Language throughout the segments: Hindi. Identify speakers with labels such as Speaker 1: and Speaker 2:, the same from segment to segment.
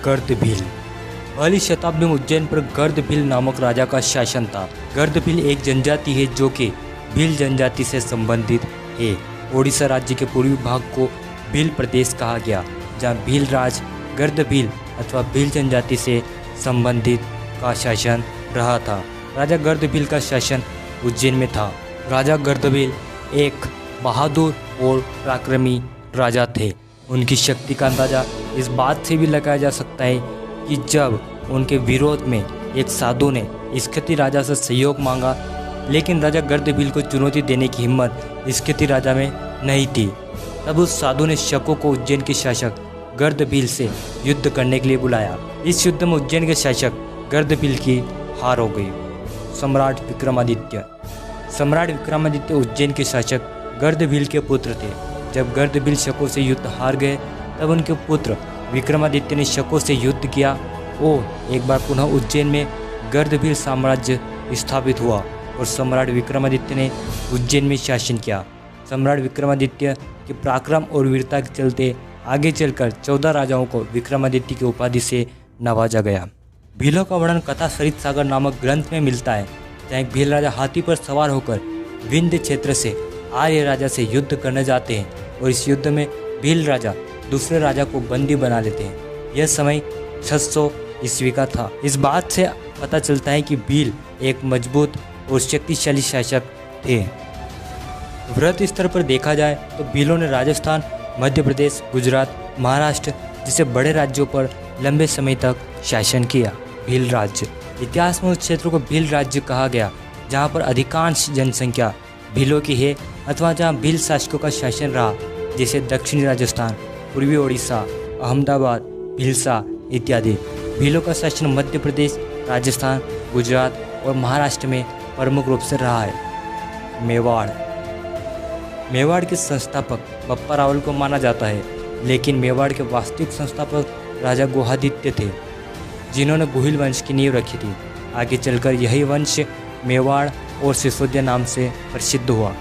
Speaker 1: गर्दभील। पहली शताब्दी में उज्जैन पर गर्दभील नामक राजा का शासन था। गर्दभील एक जनजाति है जो कि भील जनजाति से संबंधित है। ओडिशा राज्य के पूर्वी भाग को भील प्रदेश कहा गया, जहाँ भील राज गर्दभील अथवा भील जनजाति से संबंधित का शासन रहा था। राजा गर्दभील का शासन उज्जैन में था। राजा गर्दभील एक बहादुर और पराक्रमी राजा थे। उनकी शक्ति का अंदाज़ा इस बात से भी लगाया जा सकता है कि जब उनके विरोध में एक साधु ने इस्खती राजा से सहयोग मांगा, लेकिन राजा गर्दभील को चुनौती देने की हिम्मत इस्खती राजा में नहीं थी। तब उस साधु ने शकों को उज्जैन के शासक गर्दभील से युद्ध करने के लिए बुलाया। इस युद्ध में उज्जैन के शासक गर्दभील की हार हो गई। सम्राट विक्रमादित्य। सम्राट विक्रमादित्य उज्जैन के शासक गर्दभील के पुत्र थे। जब गर्दभील शकों से युद्ध हार गए, तब उनके पुत्र विक्रमादित्य ने शकों से युद्ध किया और एक बार पुनः उज्जैन में गर्दभील साम्राज्य स्थापित हुआ और सम्राट विक्रमादित्य ने उज्जैन में शासन किया। सम्राट विक्रमादित्य के पराक्रम और वीरता के चलते आगे चलकर 14 राजाओं को विक्रमादित्य की उपाधि से नवाजा गया। भीलों का वर्णन कथा सरित सागर नामक ग्रंथ में मिलता है, जहाँ एक भील राजा हाथी पर सवार होकर विंध्य क्षेत्र से आर्य राजा से युद्ध करने जाते हैं और इस युद्ध में भील राजा दूसरे राजा को बंदी बना लेते हैं। यह समय 600 ईस्वी का था। इस बात से पता चलता है कि भील एक मजबूत और शक्तिशाली शासक थे। वृहत स्तर पर देखा जाए तो भीलों ने राजस्थान, मध्य प्रदेश, गुजरात, महाराष्ट्र जैसे बड़े राज्यों पर लंबे समय तक शासन किया। भील राज्य। इतिहास में उस क्षेत्र को भील राज्य कहा गया जहाँ पर अधिकांश जनसंख्या भीलों की है अथवा जहाँ भील शासकों का शासन रहा, जैसे दक्षिणी राजस्थान, पूर्वी ओडिशा, अहमदाबाद, भीलसा इत्यादि। भीलों का शासन मध्य प्रदेश, राजस्थान, गुजरात और महाराष्ट्र में प्रमुख रूप से रहा है। मेवाड़। मेवाड़ के संस्थापक बप्पा रावल को माना जाता है, लेकिन मेवाड़ के वास्तविक संस्थापक राजा गुहादित्य थे, जिन्होंने गुहिल वंश की नींव रखी थी। आगे चलकर यही वंश मेवाड़ और सिसोदिया नाम से प्रसिद्ध हुआ।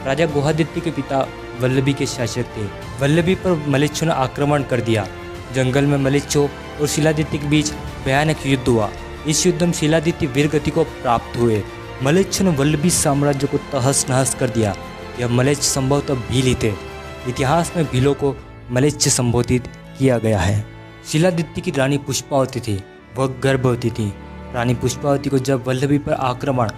Speaker 1: राजा गुहादित्य के पिता वल्लभी के शासक थे। वल्लभी पर मलेच्छों ने आक्रमण कर दिया। जंगल में मलेच्छों और शिलादित्य के बीच भयानक युद्ध हुआ। इस युद्ध में शिलादित्य वीरगति को प्राप्त हुए। मलेच्छों ने वल्लभी साम्राज्य को तहस नहस कर दिया। यह मलेच्छ संभवतः भील ही थे। इतिहास में भीलों को मलेच्छ संबोधित किया गया है। शिलादित्य की रानी पुष्पावती थी। वह गर्भवती थी। रानी पुष्पावती को जब वल्लभी पर आक्रमण